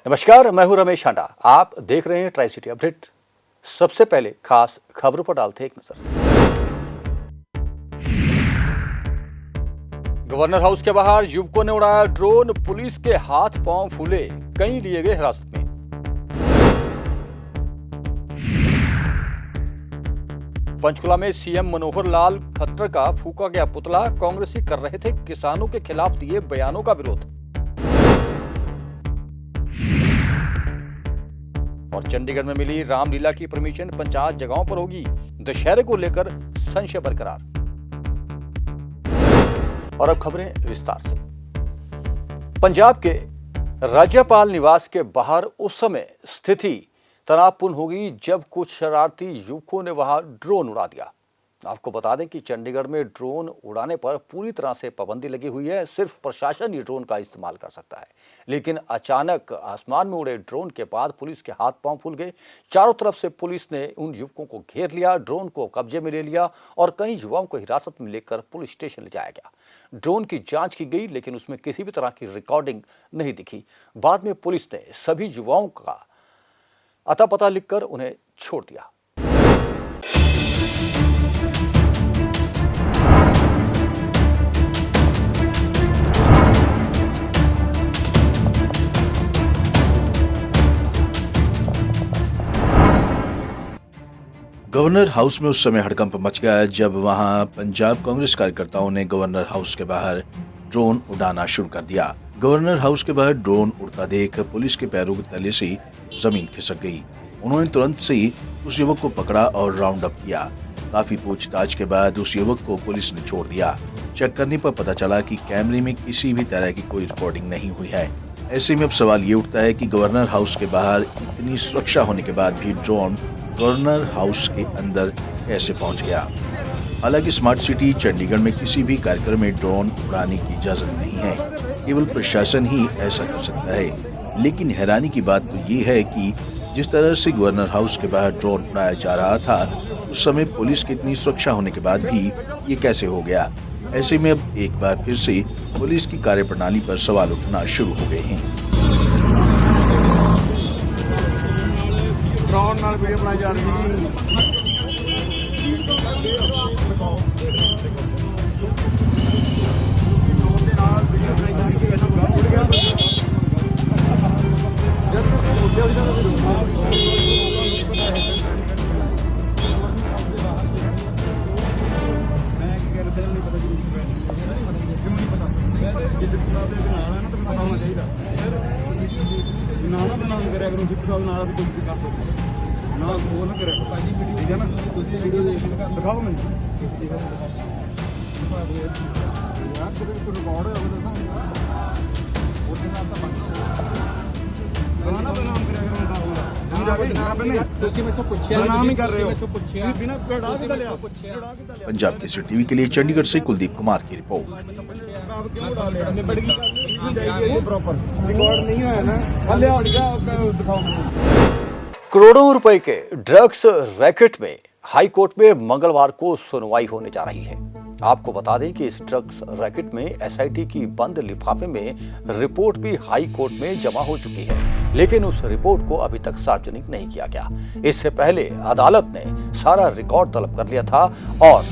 नमस्कार, मैं हूं रमेश हांडा। आप देख रहे हैं ट्राई सिटी अपडेट। सबसे पहले खास खबरों पर डालते हैं एक नजर। गवर्नर हाउस के बाहर युवकों ने उड़ाया ड्रोन, पुलिस के हाथ पांव फूले, कई लिए गए हिरासत में। पंचकुला में सीएम मनोहर लाल खट्टर का फूका गया पुतला, कांग्रेसी कर रहे थे किसानों के खिलाफ दिए बयानों का विरोध। और चंडीगढ़ में मिली रामलीला की परमिशन 50 जगहों पर होगी, दशहरे को लेकर संशय बरकरार। और अब खबरें विस्तार से। पंजाब के राज्यपाल निवास के बाहर उस समय स्थिति तनावपूर्ण होगी जब कुछ शरारती युवकों ने वहां ड्रोन उड़ा दिया। आपको बता दें कि चंडीगढ़ में ड्रोन उड़ाने पर पूरी तरह से पाबंदी लगी हुई है। सिर्फ प्रशासन ये ड्रोन का इस्तेमाल कर सकता है। लेकिन अचानक आसमान में उड़े ड्रोन के बाद पुलिस के हाथ पांव फूल गए। चारों तरफ से पुलिस ने उन युवकों को घेर लिया, ड्रोन को कब्जे में ले लिया और कई युवाओं को हिरासत में लेकर पुलिस स्टेशन ले जाया गया। ड्रोन की जांच की गई, लेकिन उसमें किसी भी तरह की रिकॉर्डिंग नहीं दिखी। बाद में पुलिस ने सभी युवाओं का अता पता लिखकर उन्हें छोड़ दिया। गवर्नर हाउस में उस समय हड़कंप मच गया जब वहां पंजाब कांग्रेस कार्यकर्ताओं ने गवर्नर हाउस के बाहर ड्रोन उड़ाना शुरू कर दिया। गवर्नर हाउस के बाहर ड्रोन उड़ता देख पुलिस के पैरों के तले से जमीन खिसक गई। उन्होंने तुरंत से उस युवक को पकड़ा और राउंड अप किया। काफी पूछताछ के बाद उस युवक को पुलिस ने छोड़ दिया। चेक करने पर पता चला कि कैमरे में किसी भी तरह की कोई रिकॉर्डिंग नहीं हुई है। ऐसे में अब सवाल ये उठता है कि गवर्नर हाउस के बाहर इतनी सुरक्षा होने के बाद भी ड्रोन गवर्नर हाउस के अंदर कैसे पहुंच गया। हालांकि स्मार्ट सिटी चंडीगढ़ में किसी भी कार्यक्रम में ड्रोन उड़ाने की इजाजत नहीं है, केवल प्रशासन ही ऐसा कर सकता है। लेकिन हैरानी की बात तो ये है कि जिस तरह से गवर्नर हाउस के बाहर ड्रोन उड़ाया जा रहा था, उस समय पुलिस की इतनी सुरक्षा होने के बाद भी ये कैसे हो गया। ऐसे में अब एक बार फिर से पुलिस की कार्यप्रणाली पर सवाल उठना शुरू हो गए हैं। ड्रोन नाल वीडियो बनाई जा रही है। दिखाओ मैं पंजाब केसरी टीवी के लिए चंडीगढ़ से कुलदीप कुमार की रिपोर्ट। करोड़ों रुपए के ड्रग्स रैकेट में हाई कोर्ट में मंगलवार को सुनवाई होने जा रही है। आपको बता दें कि इस ड्रग्स रैकेट में एसआईटी की बंद लिफाफे में रिपोर्ट भी हाई कोर्ट में जमा हो चुकी है, लेकिन उस रिपोर्ट को अभी तक सार्वजनिक नहीं किया गया। इससे पहले अदालत ने सारा रिकॉर्ड तलब कर लिया था और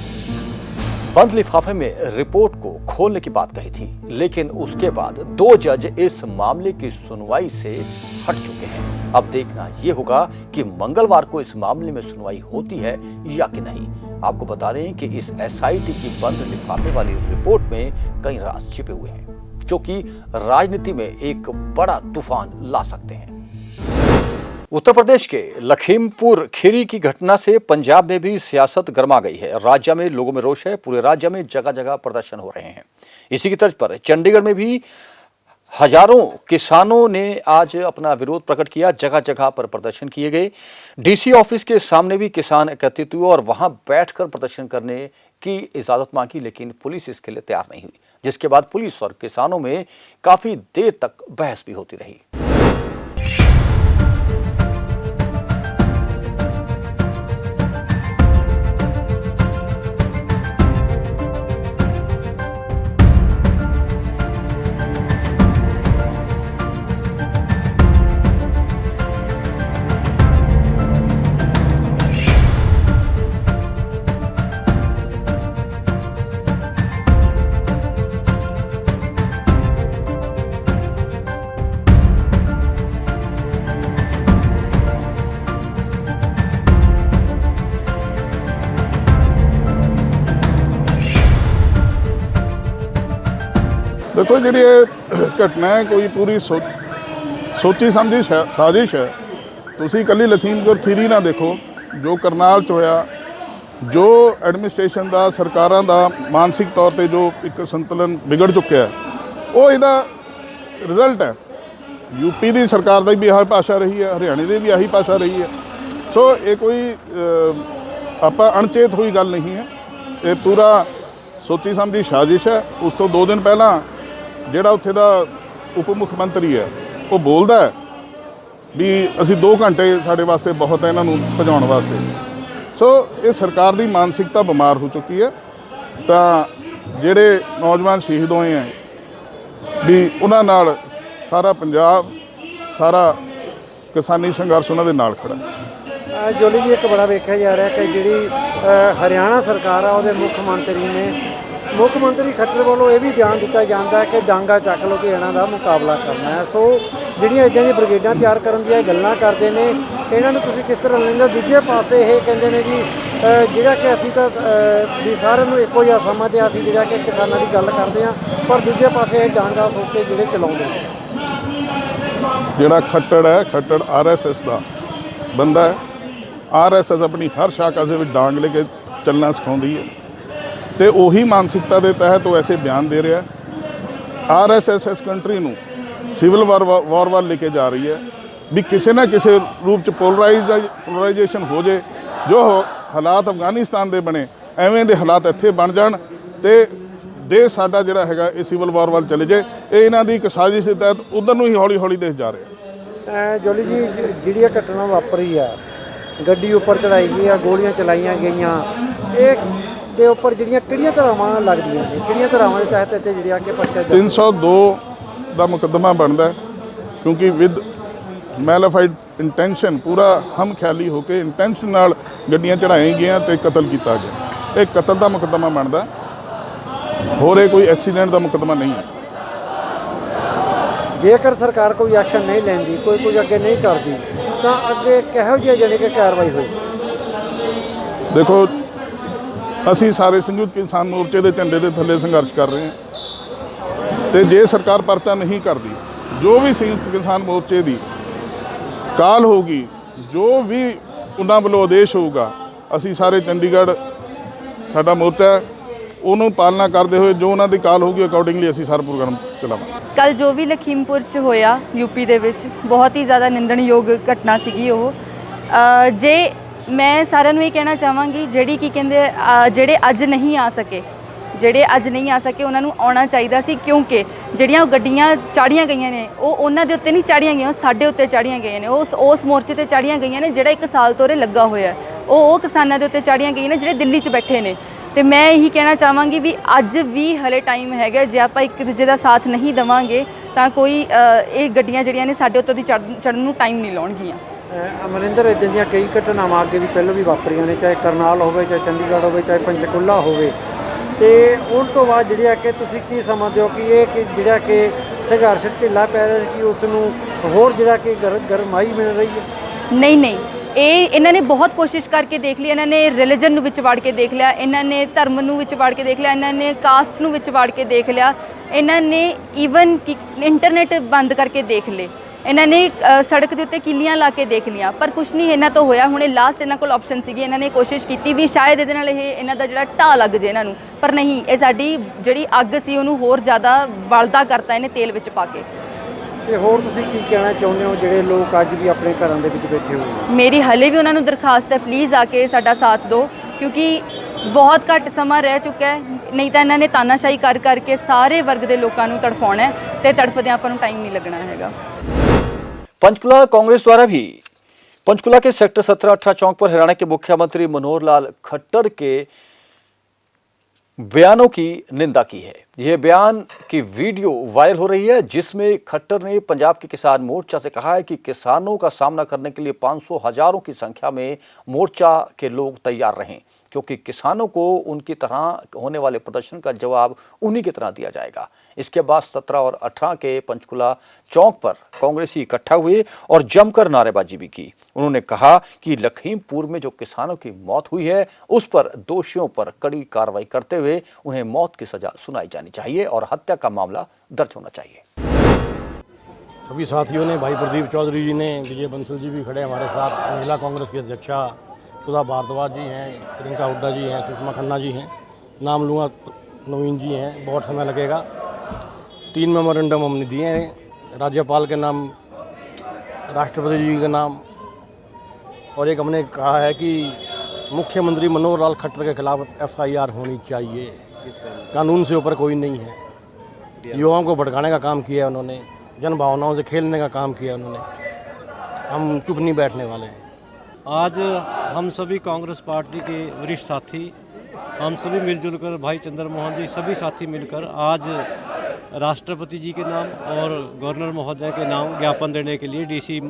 बंद लिफाफे में रिपोर्ट को खोलने की बात कही थी, लेकिन उसके बाद 2 जज इस मामले की सुनवाई से हट चुके हैं। अब देखना यह होगा कि मंगलवार को इस मामले में सुनवाई होती है या कि नहीं। आपको बता दें कि इस एसआईटी की बंद लिफाफे वाली रिपोर्ट में कई राज छिपे हुए हैं, जो कि राजनीति में एक बड़ा तूफान ला सकते हैं। उत्तर प्रदेश के लखीमपुर खीरी की घटना से पंजाब में भी सियासत गर्मा गई है। राज्य में लोगों में रोष है, पूरे राज्य में जगह जगह प्रदर्शन हो रहे हैं। इसी की तर्ज पर चंडीगढ़ में भी हजारों किसानों ने आज अपना विरोध प्रकट किया। जगह जगह पर प्रदर्शन किए गए। डीसी ऑफिस के सामने भी किसान एकत्रित हुए और वहां बैठकर प्रदर्शन करने की इजाजत मांगी, लेकिन पुलिस इसके लिए तैयार नहीं हुई, जिसके बाद पुलिस और किसानों में काफी देर तक बहस भी होती रही। देखो जी घटना है कोई पूरी सोची समझी साजिश है। ਤੁਸੀਂ ਇਕੱਲੀ ਲਖੀਮਪੁਰ ਖੀਰੀ ਨਾ ਦੇਖੋ, ਜੋ ਕਰਨਾਲ 'ਚ ਹੋਇਆ, ਜੋ ਐਡਮਿਨਿਸਟ੍ਰੇਸ਼ਨ ਦਾ ਸਰਕਾਰਾਂ ਦਾ ਮਾਨਸਿਕ ਤੌਰ ਤੇ ਜੋ ਇੱਕ ਸੰਤੁਲਨ ਵਿਗੜ ਚੁੱਕਿਆ ਉਹ ਇਹਦਾ ਰਿਜ਼ਲਟ ਹੈ। यूपी ਦੀ ਸਰਕਾਰ ਦੀ ਵੀ ਆਹੀ ਭਾਸ਼ਾ ਰਹੀ ਹੈ, ਹਰਿਆਣੇ ਦੀ ਵੀ ਆਹੀ ਭਾਸ਼ਾ ਰਹੀ ਹੈ। ਸੋ ਇਹ ਕੋਈ ਆਪਾਂ ਅਣਚੇਤ ਹੋਈ ਗੱਲ ਨਹੀਂ ਹੈ, ਇਹ ਪੂਰਾ ਸੋਚੀ ਸਮਝੀ ਸਾਜ਼ਿਸ਼ ਹੈ। ਉਸ ਤੋਂ 2 ਦਿਨ ਪਹਿਲਾਂ ਜਿਹੜਾ ਉੱਥੇ ਦਾ ਉਪ ਮੁੱਖ ਮੰਤਰੀ ਹੈ ਉਹ ਬੋਲਦਾ ਹੈ ਵੀ ਅਸੀਂ 2 ਘੰਟੇ ਸਾਡੇ ਵਾਸਤੇ ਬਹੁਤ ਹੈ ਇਹਨਾਂ ਨੂੰ ਭਜਾਉਣ ਵਾਸਤੇ। ਸੋ ਇਹ ਸਰਕਾਰ ਦੀ ਮਾਨਸਿਕਤਾ ਬਿਮਾਰ ਹੋ ਚੁੱਕੀ ਹੈ। ਤਾਂ ਜਿਹੜੇ ਨੌਜਵਾਨ ਸ਼ਹੀਦ ਹੋਏ ਹੈ ਵੀ ਉਹਨਾਂ ਨਾਲ ਸਾਰਾ ਪੰਜਾਬ, ਸਾਰਾ ਕਿਸਾਨੀ ਸੰਘਰਸ਼ ਉਹਨਾਂ ਦੇ ਨਾਲ ਖੜਾ। ਜੋਲੀ ਜੀ, ਇੱਕ ਬੜਾ ਵੇਖਿਆ ਜਾ ਰਿਹਾ ਕਿ ਜਿਹੜੀ ਹਰਿਆਣਾ ਸਰਕਾਰ ਆ ਉਹਦੇ ਮੁੱਖ ਮੰਤਰੀ ਖੱਟਰ ਵੱਲੋਂ ਇਹ ਵੀ ਬਿਆਨ ਦਿੱਤਾ ਜਾਂਦਾ ਹੈ ਕਿ ਡਾਂਗਾ ਚੱਕ ਲਓ ਕਿ ਇਹਨਾਂ ਦਾ ਮੁਕਾਬਲਾ ਕਰਨਾ ਹੈ। ਸੋ ਜਿਹੜੀਆਂ ਇੱਦਾਂ ਦੀਆਂ ਬ੍ਰਿਗੇਡਾਂ ਤਿਆਰ ਕਰਨ ਦੀਆਂ ਗੱਲਾਂ ਕਰਦੇ ਨੇ, ਇਹਨਾਂ ਨੂੰ ਤੁਸੀਂ ਕਿਸ ਤਰ੍ਹਾਂ ਲੈਂਦੇ? ਦੂਜੇ ਪਾਸੇ ਇਹ ਕਹਿੰਦੇ ਨੇ ਜੀ ਜਿਹੜਾ ਕਿ ਅਸੀਂ ਤਾਂ ਵੀ ਸਾਰਿਆਂ ਨੂੰ ਇੱਕੋ ਜਿਹਾ ਸਮਝਦੇ ਹਾਂ, ਅਸੀਂ ਜਿਹੜਾ ਕਿ ਕਿਸਾਨਾਂ ਦੀ ਗੱਲ ਕਰਦੇ ਹਾਂ, ਪਰ ਦੂਜੇ ਪਾਸੇ ਇਹ ਡਾਂਗਾ ਸੋਕੇ ਜਿਹੜੇ ਚਲਾਉਂਦੇ ਨੇ। ਜਿਹੜਾ ਖੱਟੜ ਹੈ, ਖੱਟੜ RSS ਦਾ ਬੰਦਾ ਹੈ। RSS ਆਪਣੀ ਹਰ ਸ਼ਾਖਾ ਦੇ ਵਿੱਚ ਡਾਂਗ ਲੈ ਕੇ ਚੱਲਣਾ ਸਿਖਾਉਂਦੀ ਹੈ ਤੇ ਉਹੀ ਮਾਨਸਿਕਤਾ ਦੇ ਤਹਿਤ ਉਹ ਐਸੇ ਬਿਆਨ ਦੇ ਰਿਹਾ। RSS ਇਸ ਕੰਟਰੀ ਨੂੰ ਸਿਵਲ ਵਾਰ ਵੱਲ ਲੈ ਕੇ ਜਾ ਰਹੀ ਹੈ ਵੀ ਕਿਸੇ ਨਾ ਕਿਸੇ ਰੂਪ 'ਚ ਪੋਲਰਾਈਜੇਸ਼ਨ ਹੋ ਜੇ। ਜੋ ਹਾਲਾਤ ਅਫਗਾਨਿਸਤਾਨ ਦੇ ਬਣੇ ਐਵੇਂ ਦੇ ਹਾਲਾਤ ਇੱਥੇ ਬਣ ਜਾਣ ਤੇ ਦੇਸ਼ ਸਾਡਾ ਜਿਹੜਾ ਹੈਗਾ ਇਹ ਸਿਵਲ ਵਾਰ ਵੱਲ ਚਲੇ ਜਾਏ। ਇਹ ਇਹਨਾਂ ਦੀ ਇੱਕ ਸਾਜ਼ਿਸ਼ ਦੇ ਤਹਿਤ ਉਧਰ ਨੂੰ ਹੀ ਹੌਲੀ ਹੌਲੀ ਦੇਸ਼ ਜਾ ਰਿਹਾ। ਜੋਲੀ ਜੀ, ਜਿਹੜੀ ਘਟਨਾ ਵਾਪਰੀ ਆ, ਗੱਡੀ ਉੱਪਰ ਚੜਾਈ ਗਈ ਆ, ਗੋਲੀਆਂ ਚਲਾਈਆਂ ਗਈਆਂ, ਇਹ ਦੇ ਉੱਪਰ ਕਿਹੜੀਆਂ ਧਾਰਾਵਾਂ ਲੱਗਦੀਆਂ ਨੇ? ਕਿਹੜੀਆਂ ਧਾਰਾਵਾਂ ਦੇ ਤਹਿਤ ਇੱਥੇ ਜਿਹੜੀਆਂ ਕਿ ਪਰਚਾ 302 ਦਾ ਮੁਕੱਦਮਾ ਬਣਦਾ ਕਿਉਂਕਿ ਵਿਦ ਮੈਲੀਫਾਈਡ ਇੰਟੈਂਸ਼ਨ, ਪੂਰਾ ਹਮ ਖਿਆਲੀ ਹੋ ਕੇ ਇੰਟੈਂਸ਼ਨ ਨਾਲ ਗੱਡੀਆਂ ਚੜਾਈਆਂ ਗਈਆਂ ਤੇ ਕਤਲ ਕੀਤਾ ਗਿਆ। ਇਹ ਕਤਲ ਦਾ ਮੁਕੱਦਮਾ ਬਣਦਾ, ਹੋਰ ਇਹ ਕੋਈ ਐਕਸੀਡੈਂਟ ਦਾ ਮੁਕੱਦਮਾ ਨਹੀਂ ਹੈ। ਜੇਕਰ ਸਰਕਾਰ ਕੋਈ ਐਕਸ਼ਨ ਨਹੀਂ ਲੈਂਦੀ, ਕੋਈ ਕੁਝ ਅੱਗੇ ਨਹੀਂ ਕਰਦੀ, ਤਾਂ ਅੱਗੇ ਕਿਹੋ ਜਿਹੀ ਜਿਹੜੀ ਕਿ ਕਾਰਵਾਈ ਹੋਈ? ਦੇਖੋ, ਅਸੀਂ ਸਾਰੇ ਸੰਯੁਕਤ ਕਿਸਾਨ ਮੋਰਚੇ ਦੇ ਝੰਡੇ ਦੇ ਥੱਲੇ ਸੰਘਰਸ਼ ਕਰ ਰਹੇ ਹਾਂ ਤੇ ਜੇ ਸਰਕਾਰ ਪਰਚਾ ਨਹੀਂ ਕਰਦੀ, ਜੋ ਵੀ ਸੰਯੁਕਤ ਕਿਸਾਨ ਮੋਰਚੇ ਦੀ ਕਾਲ ਹੋਊਗੀ, ਜੋ ਵੀ ਉਹਨਾਂ ਵੱਲੋਂ ਆਦੇਸ਼ ਹੋਊਗਾ, ਅਸੀਂ ਸਾਰੇ ਚੰਡੀਗੜ੍ਹ ਸਾਡਾ ਮੋਰਚਾ ਉਹਨੂੰ ਪਾਲਣਾ ਕਰਦੇ ਹੋਏ ਜੋ ਉਹਨਾਂ ਦੀ ਕਾਲ ਹੋਊਗੀ ਅਕੋਰਡਿੰਗਲੀ ਅਸੀਂ ਸਾਰਾ ਪ੍ਰੋਗਰਾਮ ਚਲਾਵਾਂਗੇ। ਕੱਲ ਜੋ ਵੀ ਲਖੀਮਪੁਰ 'ਚ ਹੋਇਆ ਯੂਪੀ ਦੇ ਵਿੱਚ, ਬਹੁਤ ਹੀ ਜ਼ਿਆਦਾ ਨਿੰਦਣਯੋਗ ਘਟਨਾ ਸੀਗੀ ਉਹ। ਜੇ ਮੈਂ ਸਾਰਿਆਂ ਨੂੰ ਇਹ ਕਹਿਣਾ ਚਾਹਾਂਗੀ ਜਿਹੜੇ ਕੀ ਕਹਿੰਦੇ ਜਿਹੜੇ ਅੱਜ ਨਹੀਂ ਆ ਸਕੇ ਉਹਨਾਂ ਨੂੰ ਆਉਣਾ ਚਾਹੀਦਾ ਸੀ, ਕਿਉਂਕਿ ਜਿਹੜੀਆਂ ਉਹ ਗੱਡੀਆਂ ਚਾੜੀਆਂ ਗਈਆਂ ਨੇ ਉਹ ਉਹਨਾਂ ਦੇ ਉੱਤੇ ਨਹੀਂ ਚਾੜੀਆਂ ਗਈਆਂ, ਸਾਡੇ ਉੱਤੇ ਚਾੜੀਆਂ ਗਈਆਂ ਨੇ। ਉਸ ਮੋਰਚੇ ਤੇ ਚਾੜੀਆਂ ਗਈਆਂ ਨੇ ਜਿਹੜਾ 1 ਸਾਲ ਤੋਂ ਉਰੇ ਲੱਗਾ ਹੋਇਆ। ਉਹ ਕਿਸਾਨਾਂ ਦੇ ਉੱਤੇ ਚਾੜੀਆਂ ਗਈਆਂ ਨੇ ਜਿਹੜੇ ਦਿੱਲੀ 'ਚ ਬੈਠੇ ਨੇ। ਤੇ ਮੈਂ ਇਹੀ ਕਹਿਣਾ ਚਾਹਾਂਗੀ ਵੀ ਅੱਜ ਵੀ ਹਲੇ ਟਾਈਮ ਹੈਗਾ, ਜੇ ਆਪਾਂ ਇੱਕ ਦੂਜੇ ਦਾ ਸਾਥ ਨਹੀਂ ਦੇਵਾਂਗੇ ਤਾਂ ਕੋਈ ਇਹ ਗੱਡੀਆਂ ਜਿਹੜੀਆਂ ਨੇ ਸਾਡੇ ਉੱਤੇ ਦੀ ਚੜ੍ਹਨ ਨੂੰ ਟਾਈਮ ਨਹੀਂ ਲਾਉਣਗੀਆਂ। ਅਮਰਿੰਦਰ, ਇੱਦਾਂ ਦੀਆਂ ਕਈ ਘਟਨਾਵਾਂ ਅੱਗੇ ਵੀ ਪਹਿਲਾਂ ਵੀ ਵਾਪਰੀਆਂ ਨੇ, ਚਾਹੇ ਕਰਨਾਲ ਹੋਵੇ, ਚਾਹੇ ਚੰਡੀਗੜ੍ਹ ਹੋਵੇ, ਚਾਹੇ ਪੰਚਕੂਲਾ ਹੋਵੇ, ਤੇ ਉਸ ਤੋਂ ਬਾਅਦ ਜਿਹੜੀ ਆ ਕਿ ਤੁਸੀਂ ਕੀ ਸਮਝਦੇ ਹੋ ਕਿ ਇਹ ਜਿਹੜਾ ਕਿ ਸੰਘਰਸ਼ ਢਿੱਲਾ ਪੈ ਰਿਹਾ ਕਿ ਉਸ ਨੂੰ ਹੋਰ ਜਿਹੜਾ ਕਿ ਗਰਮਾਈ ਮਿਲ ਰਹੀ ਹੈ? ਨਹੀਂ, ਇਹਨਾਂ ਨੇ ਬਹੁਤ ਕੋਸ਼ਿਸ਼ ਕਰਕੇ ਦੇਖ ਲਈ। ਇਹਨਾਂ ਨੇ ਰਿਲੀਜਨ ਨੂੰ ਵਿੱਚ ਵੜ ਕੇ ਦੇਖ ਲਿਆ, ਇਹਨਾਂ ਨੇ ਧਰਮ ਨੂੰ ਵਿੱਚ ਵੜ ਕੇ ਦੇਖ ਲਿਆ, ਇਹਨਾਂ ਨੇ ਕਾਸਟ ਨੂੰ ਵਿੱਚ ਵੜ ਕੇ ਦੇਖ ਲਿਆ, ਇਹਨਾਂ ਨੇ ਈਵਨ ਇੰਟਰਨੈਟ ਬੰਦ ਕਰਕੇ ਦੇਖ ਲਏ, ਇਹਨਾਂ ਨੇ ਸੜਕ ਦੇ ਉੱਤੇ ਕਿੱਲੀਆਂ ਲਾ ਕੇ ਦੇਖ ਲਈਆਂ, ਪਰ ਕੁਛ ਨਹੀਂ ਇਹਨਾਂ ਤੋਂ ਹੋਇਆ। ਹੁਣੇ ਲਾਸਟ ਇਹਨਾਂ ਕੋਲ ਆਪਸ਼ਨ ਸੀਗੀ, ਇਹਨਾਂ ਨੇ ਕੋਸ਼ਿਸ਼ ਕੀਤੀ ਵੀ ਸ਼ਾਇਦ ਇਹਦੇ ਨਾਲ ਇਹਨਾਂ ਦਾ ਜਿਹੜਾ ਢਾਹ ਲੱਗ ਜੇ ਇਹਨਾਂ ਨੂੰ, ਪਰ ਨਹੀਂ, ਇਹ ਸਾਡੀ ਜਿਹੜੀ ਅੱਗ ਸੀ ਉਹਨੂੰ ਹੋਰ ਜ਼ਿਆਦਾ ਬਲਦਾ ਕਰਤਾ ਇਹਨੇ ਤੇਲ ਵਿੱਚ ਪਾ ਕੇ। ਤੇ ਹੋਰ ਤੁਸੀਂ ਕੀ ਕਹਿਣਾ ਚਾਹੁੰਦੇ ਹੋ ਜਿਹੜੇ ਲੋਕ ਅੱਜ ਵੀ ਆਪਣੇ ਘਰਾਂ ਦੇ ਵਿੱਚ ਬੈਠੇ ਹੋਏ ਨੇ? ਮੇਰੀ ਹਲੇ ਵੀ ਉਹਨਾਂ ਨੂੰ ਦਰਖਾਸਤ ਹੈ, ਪਲੀਜ਼ ਆ ਕੇ ਸਾਡਾ ਸਾਥ ਦਿਓ, ਕਿਉਂਕਿ ਬਹੁਤ ਘੱਟ ਸਮਾਂ ਰਹਿ ਚੁੱਕਾ ਹੈ। ਨਹੀਂ ਤਾਂ ਇਹਨਾਂ ਨੇ ਤਾਨਾਸ਼ਾਹੀ ਕਰ ਕਰਕੇ ਸਾਰੇ ਵਰਗ ਦੇ ਲੋਕਾਂ ਨੂੰ ਤੜਫਾਉਣਾ ਹੈ ਤੇ ਤੜਫਦਿਆਂ ਆਪਾਂ ਨੂੰ ਟਾਈਮ नहीं लगना हैगा। पंचकुला कांग्रेस द्वारा भी पंचकुला के सेक्टर 17-18 चौक पर हरियाणा के मुख्यमंत्री मनोहर लाल खट्टर के बयानों की निंदा की है। यह बयान की वीडियो वायरल हो रही है, जिसमें खट्टर ने पंजाब के किसान मोर्चा से कहा है कि किसानों का सामना करने के लिए 500 हजारों की संख्या में मोर्चा के लोग तैयार रहें, क्योंकि किसानों को उनकी तरह होने वाले प्रदर्शन का जवाब उन्हीं की तरह दिया जाएगा। इसके बाद 17 और 18 के पंचकुला चौक पर कांग्रेसी इकट्ठा हुए और जमकर नारेबाजी भी की। उन्होंने कहा कि लखीमपुर में जो किसानों की मौत हुई है उस पर दोषियों पर कड़ी कार्रवाई करते हुए उन्हें मौत की सजा सुनाई जानी जानी चाहिए और हत्या का मामला दर्ज होना चाहिए। सभी साथियों ने, भाई प्रदीप चौधरी जी ने, विजय बंसल जी भी खड़े हमारे साथ, महिला कांग्रेस की अध्यक्षा सुधा भारद्वाज जी हैं, प्रियंका हुड्डा जी हैं, सुषमा खन्ना जी हैं, नाम लूँगा, नवीन जी हैं, बहुत समय लगेगा। 3 मेमोरेंडम हमने दिए हैं, राज्यपाल के नाम, राष्ट्रपति जी के नाम, और एक हमने कहा है कि मुख्यमंत्री मनोहर लाल खट्टर के खिलाफ FIR होनी चाहिए। कानून से ऊपर कोई नहीं है। युवाओं को भड़काने का काम किया है उन्होंने, जन भावनाओं से खेलने का काम किया उन्होंने। हम चुप नहीं बैठने वाले हैं। आज हम सभी कांग्रेस पार्टी के वरिष्ठ साथी, हम सभी मिलजुल कर, भाई चंद्रमोहन जी, सभी साथी मिलकर आज राष्ट्रपति जी के नाम और गवर्नर महोदय के नाम ज्ञापन देने के लिए DC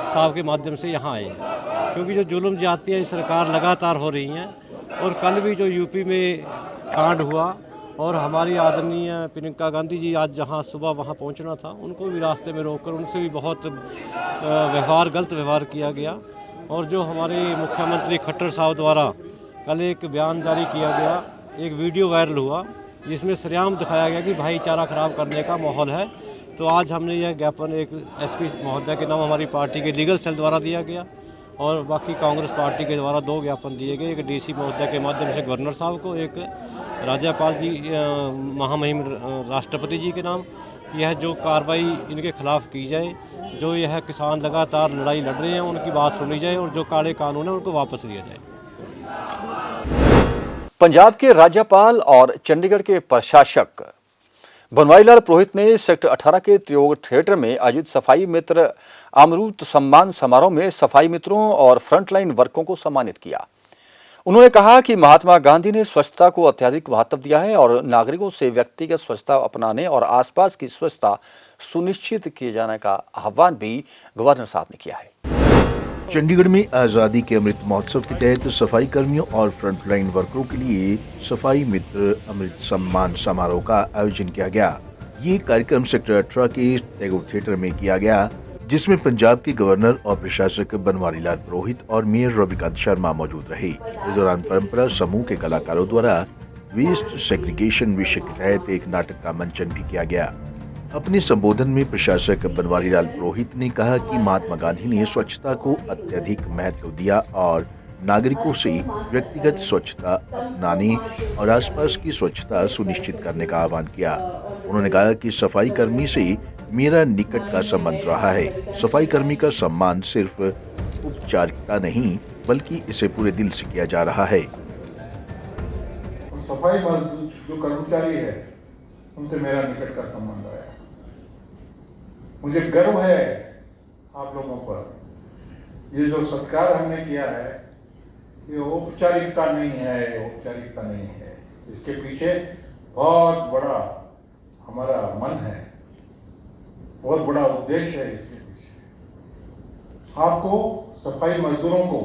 साहब के माध्यम से यहाँ आए हैं। क्योंकि जो जुल्म ज्यादतियाँ सरकार लगातार हो रही हैं, और कल भी जो UP में कांड हुआ, और हमारी आदरणीय प्रियंका गांधी जी आज जहाँ सुबह वहाँ पहुँचना था, उनको भी रास्ते में रोककर उनसे भी बहुत गलत व्यवहार किया गया। और जो हमारे मुख्यमंत्री खट्टर साहब द्वारा कल एक बयान जारी किया गया, एक वीडियो वायरल हुआ जिसमें सरेआम दिखाया गया कि भाईचारा खराब करने का माहौल है। तो आज हमने यह ज्ञापन एक SP महोदय के नाम हमारी पार्टी के लीगल सेल द्वारा दिया गया, और बाकी कांग्रेस पार्टी के द्वारा 2 ज्ञापन दिए गए, एक DC महोदय के माध्यम से गवर्नर साहब को, एक राज्यपाल जी महामहिम राष्ट्रपति जी के नाम। यह जो कार्रवाई इनके खिलाफ की जाए, जो यह किसान लगातार लड़ाई लड़ रहे हैं उनकी बात सुनी जाए, और जो काले कानून है उनको वापस लिया जाए। पंजाब के राज्यपाल और चंडीगढ़ के प्रशासक बनवारीलाल पुरोहित ने सेक्टर 18 के त्रियोग थिएटर में आयोजित सफाई मित्र अमृत सम्मान समारोह में सफाई मित्रों और फ्रंटलाइन वर्करों को सम्मानित किया। उन्होंने कहा कि महात्मा गांधी ने स्वच्छता को अत्यधिक महत्व दिया है और नागरिकों से व्यक्तिगत स्वच्छता अपनाने और आसपास की स्वच्छता सुनिश्चित किए जाने का आह्वान भी गवर्नर साहब ने किया है। चंडीगढ़ में आज़ादी के अमृत महोत्सव के तहत सफाई कर्मियों और फ्रंटलाइन वर्करों के लिए सफाई मित्र अमृत सम्मान समारोह का आयोजन किया गया। ये कार्यक्रम सेक्टर 18 के टैगोर थिएटर में किया गया, जिसमें पंजाब के गवर्नर और प्रशासक बनवारीलाल पुरोहित और मेयर रविकांत शर्मा मौजूद रहे। इस दौरान परंपरा समूह के कलाकारों द्वारा वेस्ट सेग्रीगेशन विषय के तहत एक नाटक का मंचन भी किया गया। अपने संबोधन में प्रशासक बनवारीलाल पुरोहित ने कहा कि महात्मा गांधी ने स्वच्छता को अत्यधिक महत्व दिया और नागरिकों से व्यक्तिगत स्वच्छता अपनाने और आसपास की स्वच्छता सुनिश्चित करने का आह्वान किया। उन्होंने कहा कि सफाई कर्मी से मेरा निकट का संबंध रहा है। सफाई कर्मी का सम्मान सिर्फ औपचारिकता नहीं, बल्कि इसे पूरे दिल से किया जा रहा है। सफाई जो कर्मचारी है, उनसे मेरा निकट का संबंध है। मुझे गर्व है आप लोगों पर। ये जो सत्कार हमने किया है, ये औपचारिकता नहीं है, इसके पीछे बहुत बड़ा हमारा मन है, बहुत बड़ा उद्देश्य है। इसके पीछे आपको सफाई मजदूरों को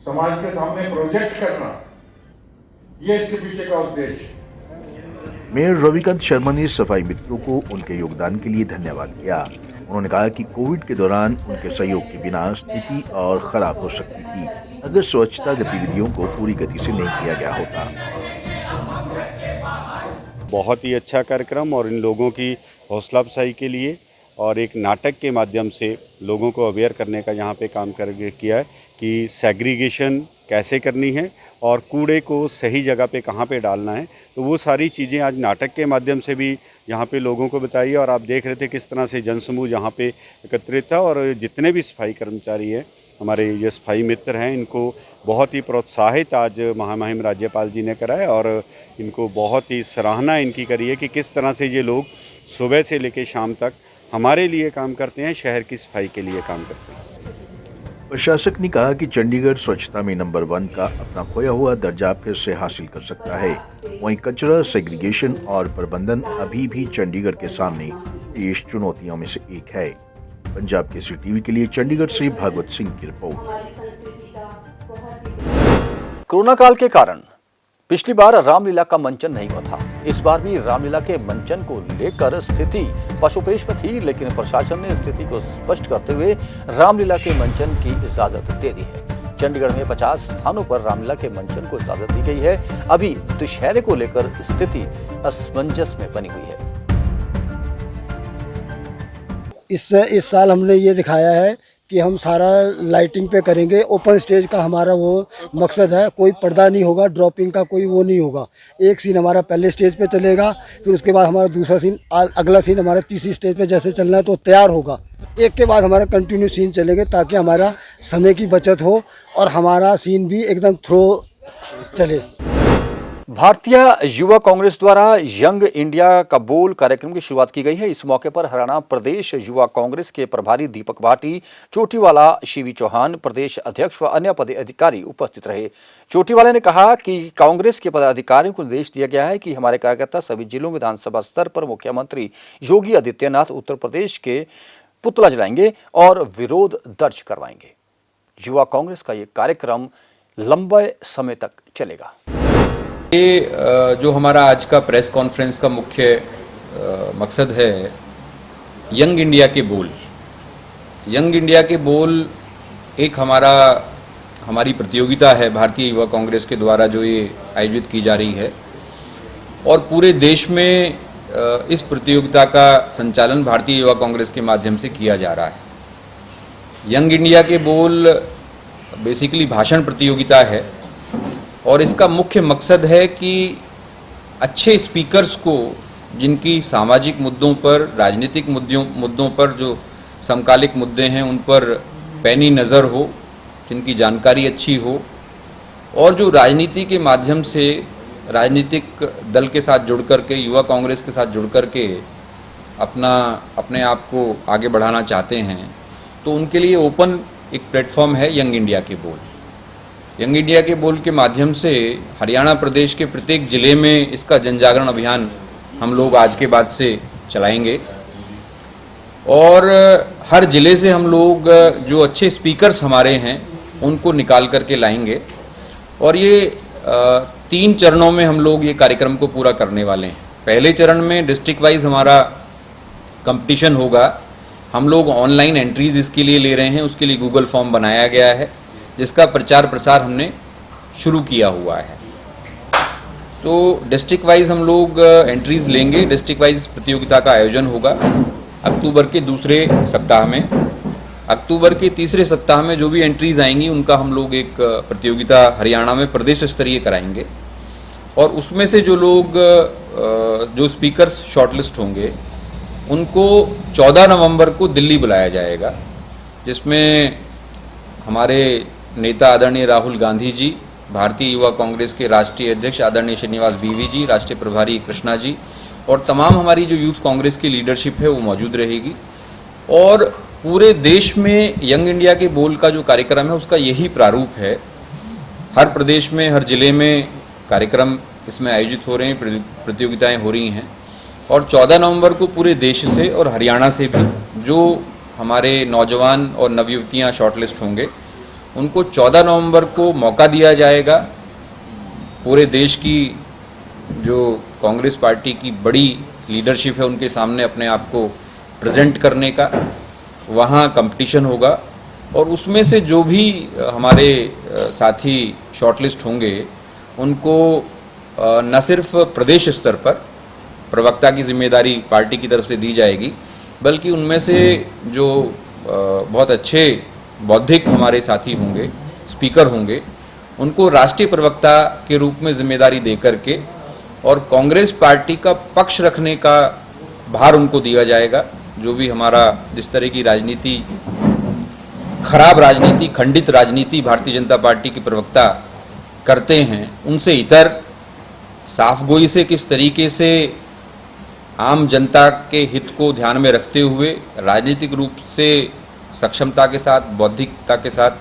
समाज के सामने प्रोजेक्ट करना, ये इसके पीछे का उद्देश्य है। मेयर रविकांत शर्मा ने सफाई मित्रों को उनके योगदान के लिए धन्यवाद किया। उन्होंने कहा कि कोविड के दौरान उनके सहयोग के बिना स्थिति और खराब हो सकती थी, अगर स्वच्छता गतिविधियों को पूरी गति से नहीं किया गया होता। बहुत ही अच्छा कार्यक्रम, और इन लोगों की हौसला अफजाई के लिए और एक नाटक के माध्यम से लोगों को अवेयर करने का यहाँ पे काम किया है कि सेग्रीगेशन कैसे करनी है और कूड़े को सही जगह पे कहाँ पे डालना है। तो वो सारी चीज़ें आज नाटक के माध्यम से भी यहाँ पे लोगों को बताई, और आप देख रहे थे किस तरह से जनसमूह यहाँ पे एकत्रित था। और जितने भी सफाई कर्मचारी हैं, हमारे ये सफाई मित्र हैं, इनको बहुत ही प्रोत्साहित आज महामहिम राज्यपाल जी ने कराया, और इनको बहुत ही सराहना इनकी करी है कि किस तरह से ये लोग सुबह से लेकर शाम तक हमारे लिए काम करते हैं, शहर की सफाई के लिए काम करते हैं। प्रशासक ने कहा कि चंडीगढ़ स्वच्छता में नंबर 1 का अपना खोया हुआ दर्जा फिर से हासिल कर सकता है। वहीं कचरा सेग्रीगेशन और प्रबंधन अभी भी चंडीगढ़ के सामने पेश चुनौतियों में से एक है। पंजाब केसरी टीवी के लिए चंडीगढ़ से भागवत सिंह की रिपोर्ट। कोरोना काल के कारण पिछली बार रामलीला का मंचन नहीं हुआ था। इस बार भी रामलीला के मंचन को लेकर स्थिति पशुपेश में थी, लेकिन प्रशासन ने स्थिति को स्पष्ट करते हुए रामलीला के मंचन की इजाजत दे दी है। चंडीगढ़ में 50 स्थानों पर रामलीला के मंचन को इजाजत दी गई है। अभी दशहरे को लेकर स्थिति असमंजस में बनी हुई है। इस साल हमने ये दिखाया है कि हम सारा लाइटिंग पे करेंगे। ओपन स्टेज का हमारा वो मकसद है, कोई पर्दा नहीं होगा, ड्रॉपिंग का कोई वो नहीं होगा। एक सीन हमारा पहले स्टेज पे चलेगा, फिर उसके बाद हमारा दूसरा सीन, अगला सीन हमारा तीसरी स्टेज पे जैसे चलना है तो तैयार होगा। एक के बाद हमारा कंटिन्यू सीन चलेंगे ताकि हमारा समय की बचत हो और हमारा सीन भी एकदम थ्रो चले। भारतीय युवा कांग्रेस द्वारा यंग इंडिया का बोल कार्यक्रम की शुरुआत की गई है। इस मौके पर हरियाणा प्रदेश युवा कांग्रेस के प्रभारी दीपक भाटी, चोटीवाला शिवी चौहान, प्रदेश अध्यक्ष व अन्य पदाधिकारी उपस्थित रहे। चोटीवाला ने कहा कि कांग्रेस के पदाधिकारियों को निर्देश दिया गया है कि हमारे कार्यकर्ता सभी जिलों विधानसभा स्तर पर मुख्यमंत्री योगी आदित्यनाथ उत्तर प्रदेश के पुतला जलाएंगे और विरोध दर्ज करवाएंगे। युवा कांग्रेस का ये कार्यक्रम लंबे समय तक चलेगा। ये जो हमारा आज का प्रेस कॉन्फ्रेंस का मुख्य मकसद है, यंग इंडिया के बोल। यंग इंडिया के बोल एक हमारी प्रतियोगिता है भारतीय युवा कांग्रेस के द्वारा जो ये आयोजित की जा रही है और पूरे देश में इस प्रतियोगिता का संचालन भारतीय युवा कांग्रेस के माध्यम से किया जा रहा है। यंग इंडिया के बोल बेसिकली भाषण प्रतियोगिता है और इसका मुख्य मकसद है कि अच्छे स्पीकर्स को जिनकी सामाजिक मुद्दों पर, राजनीतिक मुद्दों पर जो समकालिक मुद्दे हैं उन पर पैनी नज़र हो, जिनकी जानकारी अच्छी हो और जो राजनीति के माध्यम से राजनीतिक दल के साथ जुड़ कर के, युवा कांग्रेस के साथ जुड़ कर के अपने आप को आगे बढ़ाना चाहते हैं, तो उनके लिए ओपन एक प्लेटफॉर्म है यंग इंडिया के बोल। यंग इंडिया के बोल के माध्यम से हरियाणा प्रदेश के प्रत्येक जिले में इसका जनजागरण अभियान हम लोग आज के बाद से चलाएंगे और हर जिले से हम लोग जो अच्छे स्पीकर्स हमारे हैं उनको निकाल करके लाएंगे और ये 3 चरणों में हम लोग ये कार्यक्रम को पूरा करने वाले हैं। पहले चरण में डिस्ट्रिक्ट वाइज हमारा कंपटीशन होगा। हम लोग ऑनलाइन एंट्रीज इसके लिए ले रहे हैं, उसके लिए गूगल फॉर्म बनाया गया है जिसका प्रचार प्रसार हमने शुरू किया हुआ है। तो डिस्ट्रिक्ट वाइज हम लोग एंट्रीज लेंगे। डिस्ट्रिक्ट वाइज प्रतियोगिता का आयोजन होगा अक्टूबर के दूसरे सप्ताह में। अक्टूबर के तीसरे सप्ताह में जो भी एंट्रीज आएंगी उनका हम लोग एक प्रतियोगिता हरियाणा में प्रदेश स्तरीय कराएंगे और उसमें से जो लोग जो स्पीकर्स शॉर्टलिस्ट होंगे उनको 14 नवंबर को दिल्ली बुलाया जाएगा, जिसमें हमारे नेता आदरणीय राहुल गांधी जी, भारतीय युवा कांग्रेस के राष्ट्रीय अध्यक्ष आदरणीय श्रीनिवास बीवी जी, राष्ट्रीय प्रभारी कृष्णा जी और तमाम हमारी जो यूथ कांग्रेस की लीडरशिप है वो मौजूद रहेगी। और पूरे देश में यंग इंडिया के बोल का जो कार्यक्रम है उसका यही प्रारूप है। हर प्रदेश में, हर जिले में कार्यक्रम इसमें आयोजित हो रहे हैं, प्रतियोगिताएं हो रही हैं और 14 नवंबर को पूरे देश से और हरियाणा से भी जो हमारे नौजवान और नवयुवतियां शॉर्टलिस्ट होंगे उनको 14 नवंबर को मौका दिया जाएगा पूरे देश की जो कांग्रेस पार्टी की बड़ी लीडरशिप है उनके सामने अपने आप को प्रेजेंट करने का। वहाँ कंपटीशन होगा और उसमें से जो भी हमारे साथी शॉर्टलिस्ट होंगे उनको न सिर्फ प्रदेश स्तर पर प्रवक्ता की जिम्मेदारी पार्टी की तरफ से दी जाएगी, बल्कि उनमें से जो बहुत अच्छे बौद्धिक हमारे साथी होंगे, स्पीकर होंगे, उनको राष्ट्रीय प्रवक्ता के रूप में जिम्मेदारी दे करके और कांग्रेस पार्टी का पक्ष रखने का भार उनको दिया जाएगा। जो भी हमारा जिस तरह की राजनीति, खराब राजनीति, खंडित राजनीति भारतीय जनता पार्टी के प्रवक्ता करते हैं, उनसे इतर साफगोई से किस तरीके से आम जनता के हित को ध्यान में रखते हुए राजनीतिक रूप से सक्षमता के साथ, बौद्धिकता के साथ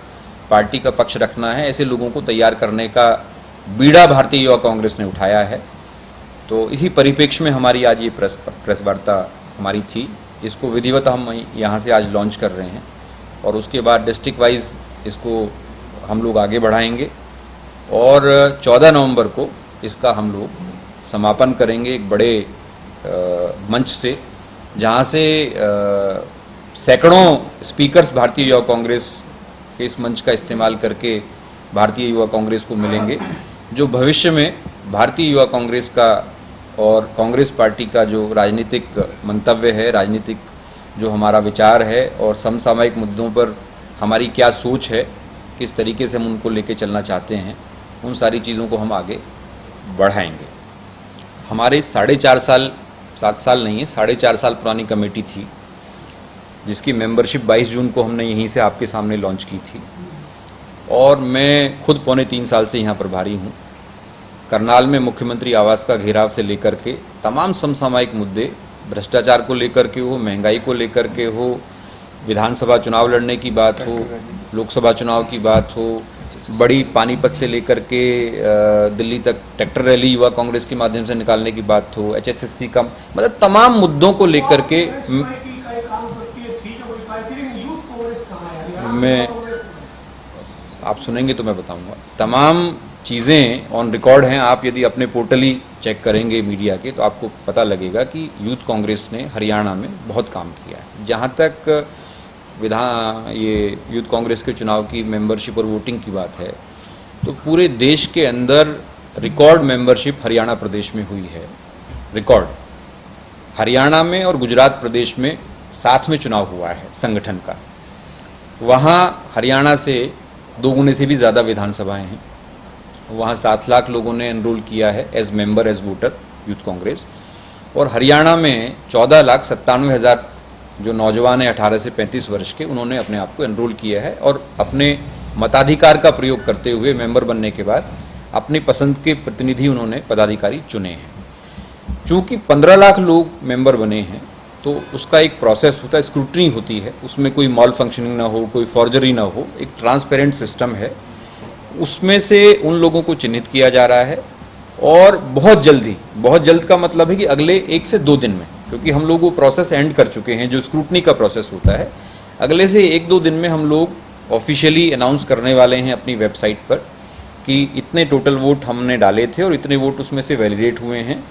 पार्टी का पक्ष रखना है, ऐसे लोगों को तैयार करने का बीड़ा भारतीय युवा कांग्रेस ने उठाया है। तो इसी परिप्रेक्ष्य में हमारी आज ये प्रेस वार्ता हमारी थी। इसको विधिवत हम यहाँ से आज लॉन्च कर रहे हैं और उसके बाद डिस्ट्रिक्ट वाइज इसको हम लोग आगे बढ़ाएंगे और 14 नवंबर को इसका हम लोग समापन करेंगे एक बड़े मंच से, जहाँ से सैकड़ों स्पीकर्स भारतीय युवा कांग्रेस के इस मंच का इस्तेमाल करके भारतीय युवा कांग्रेस को मिलेंगे, जो भविष्य में भारतीय युवा कांग्रेस का और कांग्रेस पार्टी का जो राजनीतिक मंतव्य है, राजनीतिक जो हमारा विचार है और समसामयिक मुद्दों पर हमारी क्या सोच है, किस तरीके से हम उनको लेके चलना चाहते हैं, उन सारी चीज़ों को हम आगे बढ़ाएंगे। हमारे 4.5 साल, 7 साल नहीं है, 4.5 साल पुरानी कमेटी थी, जिसकी मेंबरशिप 22 जून को हमने यहीं से आपके सामने लॉन्च की थी और मैं खुद 3.25 साल से यहाँ प्रभारी हूँ। करनाल में मुख्यमंत्री आवास का घेराव से लेकर के तमाम समसामयिक मुद्दे, भ्रष्टाचार को लेकर के हो, महंगाई को लेकर के हो, विधानसभा चुनाव लड़ने की बात हो, लोकसभा चुनाव की बात हो, बड़ी पानीपत से लेकर के दिल्ली तक ट्रैक्टर रैली युवा कांग्रेस के माध्यम से निकालने की बात हो, HSSC का, मतलब तमाम मुद्दों को लेकर के मैं, आप सुनेंगे तो मैं बताऊंगा। तमाम चीज़ें ऑन रिकॉर्ड हैं। आप यदि अपने पोर्टल ही चेक करेंगे मीडिया के तो आपको पता लगेगा कि यूथ कांग्रेस ने हरियाणा में बहुत काम किया है। जहाँ तक ये यूथ कांग्रेस के चुनाव की मेंबरशिप और वोटिंग की बात है, तो पूरे देश के अंदर रिकॉर्ड मेंबरशिप हरियाणा प्रदेश में हुई है। रिकॉर्ड हरियाणा में और गुजरात प्रदेश में साथ में चुनाव हुआ है संगठन का। वहाँ हरियाणा से 2 गुने से भी ज़्यादा विधानसभाएं हैं। वहाँ 7 लाख लोगों ने एनरोल किया है as member, as voter Youth Congress. और हरियाणा में 14,97,000 जो नौजवान हैं 18 से 35 वर्ष के, उन्होंने अपने आप को एनरोल किया है और अपने मताधिकार का प्रयोग करते हुए मेंबर बनने के बाद अपनी पसंद के प्रतिनिधि उन्होंने पदाधिकारी चुने हैं। चूँकि 15 लाख लोग मेंबर बने हैं तो उसका एक प्रोसेस होता है, स्क्रूटनी होती है, उसमें कोई मॉल फंक्शनिंग ना हो, कोई फॉर्जरी ना हो, एक ट्रांसपेरेंट सिस्टम है। उसमें से उन लोगों को चिन्हित किया जा रहा है और बहुत जल्दी, बहुत जल्द का मतलब है कि अगले 1 से 2 दिन में, क्योंकि हम लोग वो प्रोसेस एंड कर चुके हैं, जो स्क्रूटनी का प्रोसेस होता है, अगले से 1-2 दिन में हम लोग ऑफिशियली अनाउंस करने वाले हैं अपनी वेबसाइट पर कि इतने टोटल वोट हमने डाले थे और इतने वोट उसमें से वैलिडेट हुए हैं।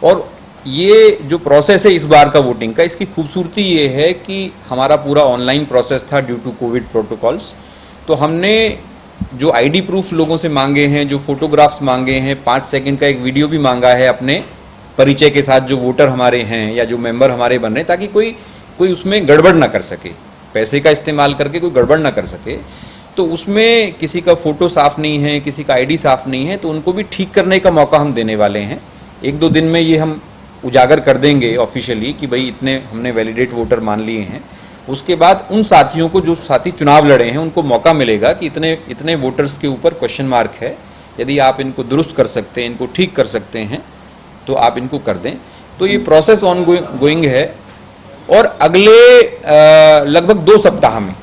और ये जो प्रोसेस है इस बार का वोटिंग का, इसकी खूबसूरती ये है कि हमारा पूरा ऑनलाइन प्रोसेस था ड्यू टू कोविड प्रोटोकॉल्स। तो हमने जो आईडी प्रूफ लोगों से मांगे हैं, जो फोटोग्राफ्स मांगे हैं, 5 सेकंड का एक वीडियो भी मांगा है अपने परिचय के साथ, जो वोटर हमारे हैं या जो मेंबर हमारे बन रहे हैं, ताकि कोई उसमें गड़बड़ ना कर सके, पैसे का इस्तेमाल करके कोई गड़बड़ ना कर सके। तो उसमें किसी का फोटो साफ नहीं है, किसी का आईडी साफ नहीं है, तो उनको भी ठीक करने का मौका हम देने वाले हैं। 1-2 दिन में ये हम उजागर कर देंगे ऑफिशियली कि भाई इतने हमने वैलिडेट वोटर मान लिए हैं। उसके बाद उन साथियों को, जो साथी चुनाव लड़े हैं, उनको मौका मिलेगा कि इतने वोटर्स के ऊपर क्वेश्चन मार्क है, यदि आप इनको दुरुस्त कर सकते हैं, इनको ठीक कर सकते हैं तो आप इनको कर दें। तो ये प्रोसेस ऑन गोइंग है और अगले लगभग 2 सप्ताह में,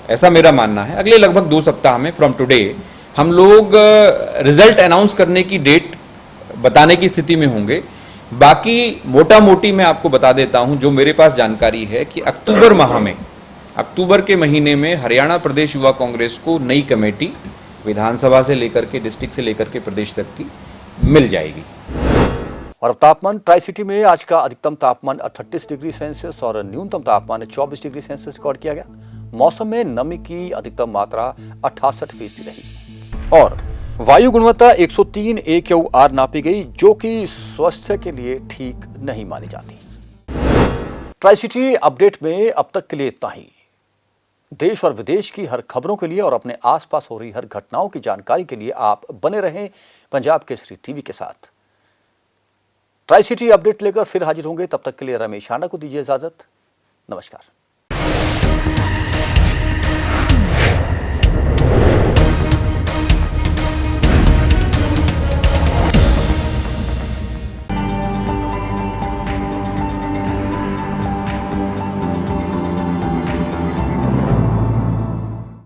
ऐसा मेरा मानना है, अगले लगभग 2 सप्ताह में फ्रॉम टुडे हम लोग रिजल्ट अनाउंस करने की डेट बताने की स्थिति में होंगे। बाकी मोटा मोटी मैं आपको बता देता हूं, जो मेरे पास जानकारी है कि अक्टूबर के महीने में हरियाणा प्रदेश युवा कांग्रेस को नई कमेटी विधानसभा से लेकर के, डिस्ट्रिक्ट से लेकर के प्रदेश तक की मिल जाएगी। और तापमान ट्राई सिटी में आज का अधिकतम तापमान 38 डिग्री सेल्सियस और न्यूनतम तापमान 24 डिग्री सेल्सियस रिकॉर्ड किया गया। मौसम में नमी की अधिकतम मात्रा 68% रही और वायु गुणवत्ता 103 AQR नापी गई, जो कि स्वास्थ्य के लिए ठीक नहीं मानी जाती। ट्राई सिटी अपडेट में अब तक के लिए इतना ही। देश और विदेश की हर खबरों के लिए और अपने आसपास हो रही हर घटनाओं की जानकारी के लिए आप बने रहें पंजाब केसरी टीवी के साथ। ट्राई सिटी अपडेट लेकर फिर हाजिर होंगे, तब तक के लिए रमेश आंडा को दीजिए इजाजत। नमस्कार।